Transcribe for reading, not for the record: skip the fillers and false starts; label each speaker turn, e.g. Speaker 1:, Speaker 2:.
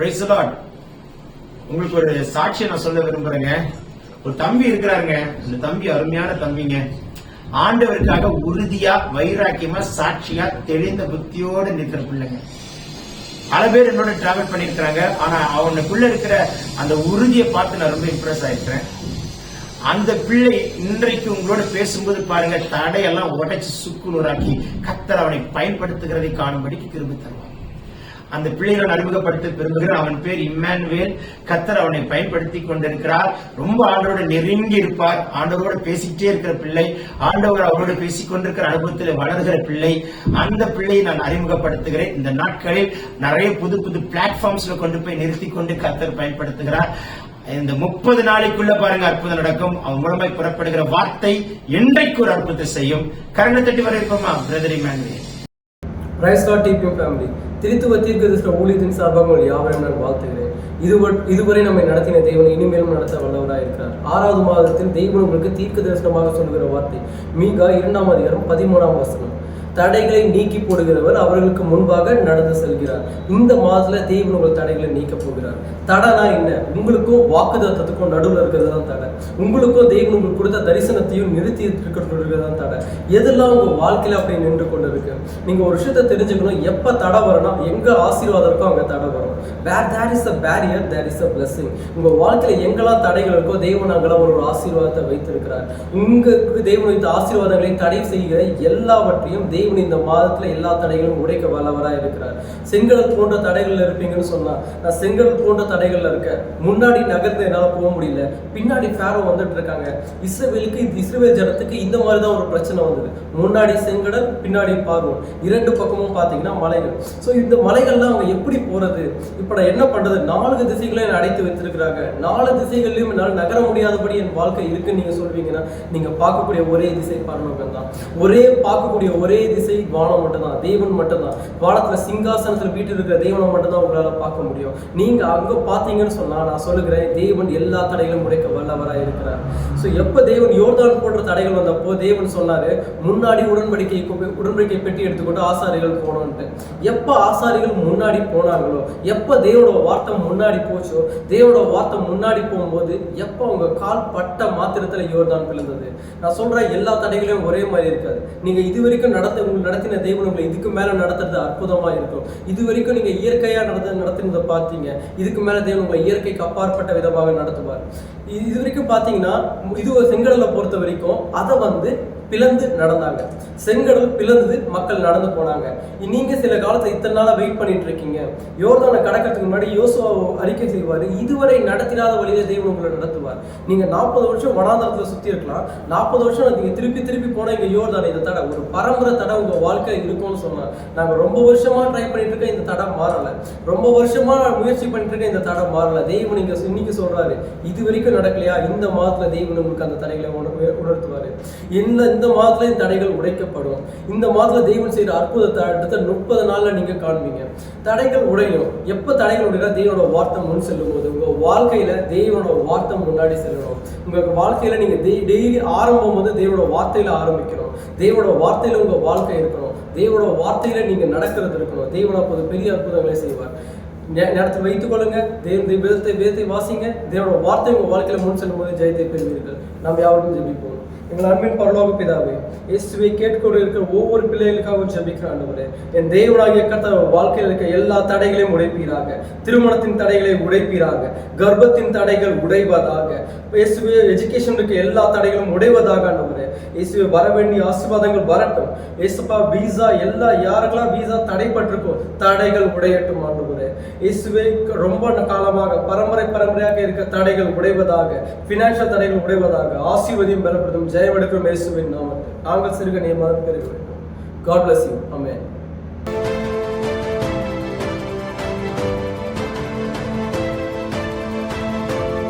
Speaker 1: Praise the Lord. உங்களுக்கு ஒரு சாட்சியை நான் சொல்ல விரும்புறேங்க. ஒரு தம்பி இருக்கிறாருங்க. இந்த தம்பி அருமையான தம்பிங்க. ஆண்டவருக்காக உறுதியா, வைராக்கியமா, சாட்சியா, தெளிந்த புத்தியோடு நிற்கிற பிள்ளைங்க. பல பேர் என்னோட டிராவல் பண்ணிருக்கிறாங்க. ஆனா அவனுக்குள்ள இருக்கிற அந்த உறுதியை பார்த்து நான் ரொம்ப இம்ப்ரெஸ் ஆயிருக்கிறேன். அந்த பிள்ளை இன்றைக்கு உங்களோட பேசும்போது பாருங்க, தடையெல்லாம் உடைச்சு சுக்குநூறாக்கி கர்த்தர் அவனை பயன்படுத்துகிறதை காணும்படிக்கு கிருபை தருவார். அந்த பிள்ளைகளை அறிமுகப்படுத்த விரும்புகிறேன். அவன் பேர் இம்மானுவேல். கர்த்தர் அவனை பயன்படுத்தி கொண்டிருக்கிறார். ரொம்ப ஆண்டவரோட நெருங்கி இருப்பார். ஆண்டவரோட பேசிக்கிட்டே இருக்கிற பிள்ளை, ஆண்டவர் அவரோட பேசிக் கொண்டிருக்கிற அனுபவத்தில் வளர்கிற பிள்ளை. அந்த பிள்ளையை நான் அறிமுகப்படுத்துகிறேன். இந்த நாட்களில் நிறைய புது புது பிளாட்ஃபார்ம்ஸ்ல கொண்டு போய் நிறுத்தி கொண்டு கர்த்தர் பயன்படுத்துகிறார். இந்த 30 நாளைக்குள்ள பாருங்க அற்புதம் நடக்கும். அவன் மூலமாய் புறப்படுகிற வார்த்தை இன்றைக்கு ஒரு அற்புதத்தை செய்யும். கரண்டை தட்டி வரவேற்போமா brother Emmanuel.
Speaker 2: Praise Lord TPM family. திருத்துவ தீர்க்கதரிசன ஊழியத்தின் சார்பாக உங்கள் யாவரையும் நான் வாழ்த்துகிறேன். இதுவரை நம்மை நடத்தின தேவன் இனிமேலும் நடத்த வல்லவராக இருக்கிறார். 6வது மாதத்தில் தெய்வம் உங்களுக்கு தீர்க்க தரிசனமாக சொல்லுகிற வார்த்தை மீகா 2ஆம் அதிகாரம் 13ஆம் வசனம். தடைகளை நீக்கி போடுகிறவர் அவர்களுக்கு முன்பாக நடந்து செல்கிறார். இந்த மாதத்துல தேவன் உங்கள் தடைகளை நீக்க போகிறார். தடைனா என்ன? உங்களுக்கும் வாக்குதத்தத்துக்கும் நடுவில் இருக்கிறது தான் தடை. உங்களுக்கும் தேவன் உங்களுக்கு கொடுத்த தரிசனத்தையும் நிறுத்தி இருக்கிறது தான் தடை. எதெல்லாம் உங்க வாழ்க்கையில அப்படி நின்று கொண்டு இருக்கு. நீங்க ஒரு விஷயத்தை தெரிஞ்சுக்கணும். எப்ப தடை வரணும், எங்க ஆசீர்வாதம் இருக்கோ அங்க தடை வரும். Where there is a barrier, there is a blessing. உங்க வாழ்க்கையில எங்கெல்லாம் தடைகள் இருக்கோ தேவன் அங்கெல்லாம் ஒரு ஆசீர்வாதத்தை வைத்திருக்கிறார். உங்களுக்கு தேவன் வைத்த ஆசீர்வாதங்களை தடை செய்கிற எல்லாவற்றையும் தேவன் இந்த மாதத்துல எல்லா தடைகளும் உடைக்க வல்லவராக இருக்கிறார். செங்கடல் போன்ற தடைகள்ல இருப்பீங்கன்னு சொன்னா, நான் செங்கடல் போன்ற தடைகள்ல இருக்கேன். முன்னாடி நகர்ந்து என்னால போக முடியல, பின்னாடி ஃபேரோ வந்துட்டு இருக்காங்க. இஸ்ரவேல் ஜனத்துக்கு இந்த மாதிரிதான் ஒரு பிரச்சனை வந்தது. முன்னாடி செங்கடல், பின்னாடி பார்வோன், 2 பக்கமும் பாத்தீங்கன்னா மலைகள். சோ இந்த மலைகள்லாம் அவங்க எப்படி போறது? இப்ப நான் என்ன பண்றது? 4 திசைகளையும் அடைத்து வைத்திருக்கிறாங்க. 4 திசைகள்லயும் என்னால் நகர முடியாதபடி என் வாழ்க்கை இருக்குன்னு நீங்க சொல்வீங்கன்னா, நீங்க பார்க்கக்கூடிய ஒரே திசை பரலோகம் தான். பார்க்கக்கூடிய ஒரே திசை வானம் மட்டும்தான், தேவன் மட்டும்தான். வானத்துல சிங்காசனத்துல வீட்டு இருக்கிற தேவனை மட்டும்தான் உங்களால பார்க்க முடியும். நீங்க அங்க பாத்தீங்கன்னு சொன்னா, நான் சொல்லுகிறேன், தேவன் எல்லா தடைகளும் உடைக்க வல்லவராக இருக்கிறார். சோ எப்ப தேவன் யோர்தான் போன்ற தடைகள் வந்தப்போ தேவன் சொன்னாரு, முன்னாடி உடன்படிக்கை பெட்டி எடுத்துக்கொண்டு ஆசாரிகள் போனோன்ட்டு. எப்ப ஆசாரிகள் முன்னாடி போனாங்களோ, எப்ப தேவனோட வார்த்தை முன்னாடி போச்சோ, தேவனோட வார்த்தை முன்னாடி போகும்போது எப்ப அவங்க கால் பட்ட மாத்திரத்துல யோர்தான் பிளந்தது. நான் சொல்றேன், எல்லா தடைகளையும் ஒரே மாதிரி இருக்காது. நீங்க இதுவரைக்கும் நடத்தின தேவன் உங்களை இதுக்கு மேல நடத்துறது அற்புதமா இருக்கும். இதுவரைக்கும் நீங்க இயற்கையா நடத்தினதை பார்த்தீங்க, இதுக்கு மேல தேவன் உங்களை இயற்கைக்கு அப்பாற்பட்ட விதமாக நடத்துவார். இது வரைக்கும் பாத்தீங்கன்னா, இது செங்கடலை பொறுத்த வரைக்கும் அதை பிளந்து நடந்தாங்க. செங்கடல் பிளந்து மக்கள் நடந்து போனாங்க. நீங்க சில காலத்தை இத்தனை நாளா வெயிட் பண்ணிட்டு இருக்கீங்க. யோர்தானை கடக்கிறதுக்கு முன்னாடி யோசுவா அறிக்கை செய்வாரு, இதுவரை நடத்திடாத வழியில தேவன் உங்களை நடத்துவார். நீங்க 40 வருஷம் வனாந்தரத்துல சுத்தி இருக்கலாம். 40 வருஷம் நீங்க திருப்பி போனா இங்க யோர்தான் இந்த தடை ஒரு பரம்பரை தடை உங்க வாழ்க்கை இருக்கும்னு சொன்னா, நாங்க ரொம்ப வருஷமா ட்ரை பண்ணிட்டு இருக்க, இந்த தடை மாறல. ரொம்ப வருஷமா முயற்சி பண்ணிட்டு இருக்க, இந்த தடை மாறல. தெய்வம் நீங்க இன்னைக்கு சொல்றாரு, இது வரைக்கும் நடக்கலையா? இந்த மாதத்துல தெய்வன் உங்களுக்கு அந்த தடைகளை உணர்த்துவாரு. இந்த மாதத்துல இந்த தடைகள் உடைக்கப்படும். இந்த மாதத்துல தெய்வன் செய்யற அற்புதத்தை அடுத்த 30 நாள்ல நீங்க காண்பீங்க. தடைகள் உடையும். எப்ப தடைகள் உடையா? தேவனோட வார்த்தை முன் செல்லும் போது உங்க வாழ்க்கையில தேவனோட வார்த்தை முன்னாடி செல்லணும். உங்க வாழ்க்கையில நீங்க டெய்லி ஆரம்பம் வந்து தேவனோட வார்த்தையில ஆரம்பிக்கணும். தேவனோட வார்த்தையில உங்க வாழ்க்கை இருக்கணும். தேவனோட வார்த்தையில நீங்க நடக்கிறது இருக்கணும். தேவன் அப்போது பெரிய அற்புதங்களை செய்வார். நேரத்தில் வைத்துக் கொள்ளுங்க. வேதத்தை வாசிங்க. தேவனோட வார்த்தை உங்க வாழ்க்கையில முன் செல்லும் போது ஜெயத்தை பெறுவீர்கள். நாம் யாருக்கும் ஜெபிப்போம். எங்கள் அன்பின் பரலோக பிதாவே, இயேசுவை கேட்கொண்டு இருக்கிற ஒவ்வொரு பிள்ளைகளுக்காகவும் ஜெபிக்கிற ஆண்டவரே, என் தேவனாகிய கர்த்தர் வாழ்க்கையில் இருக்க எல்லா தடைகளையும் உடைப்பீராக. திருமணத்தின் தடைகளை உடைப்பீராக. கர்ப்பத்தின் தடைகள் உடைவதாக. இயேசுவே எஜுகேஷன் இருக்க எல்லா தடைகளும் உடைவதாக ஆண்டவரே. இயேசுவே வர வேண்டிய ஆசீர்வாதங்கள் வரட்டும். இயேசுப்பா வீசா யாருக்கெல்லாம் வீசா தடைப்பட்டிருக்கோ தடைகள் உடையட்டும் ஆண்டவரே. இயேசுவே ரொம்ப காலமாக பரம்பரையாக இருக்க தடைகள் உடைவதாக. பினான்சியல் தடைகள் உடைவதாக. ஆசீர்வதியும் பலப்படுத்தும் ஜெயமெடுக்கும் இயேசுவின் நாமத்தில் நாங்கள் சிறுக நியமனம் பெறுகிறோம். God bless you. Amen.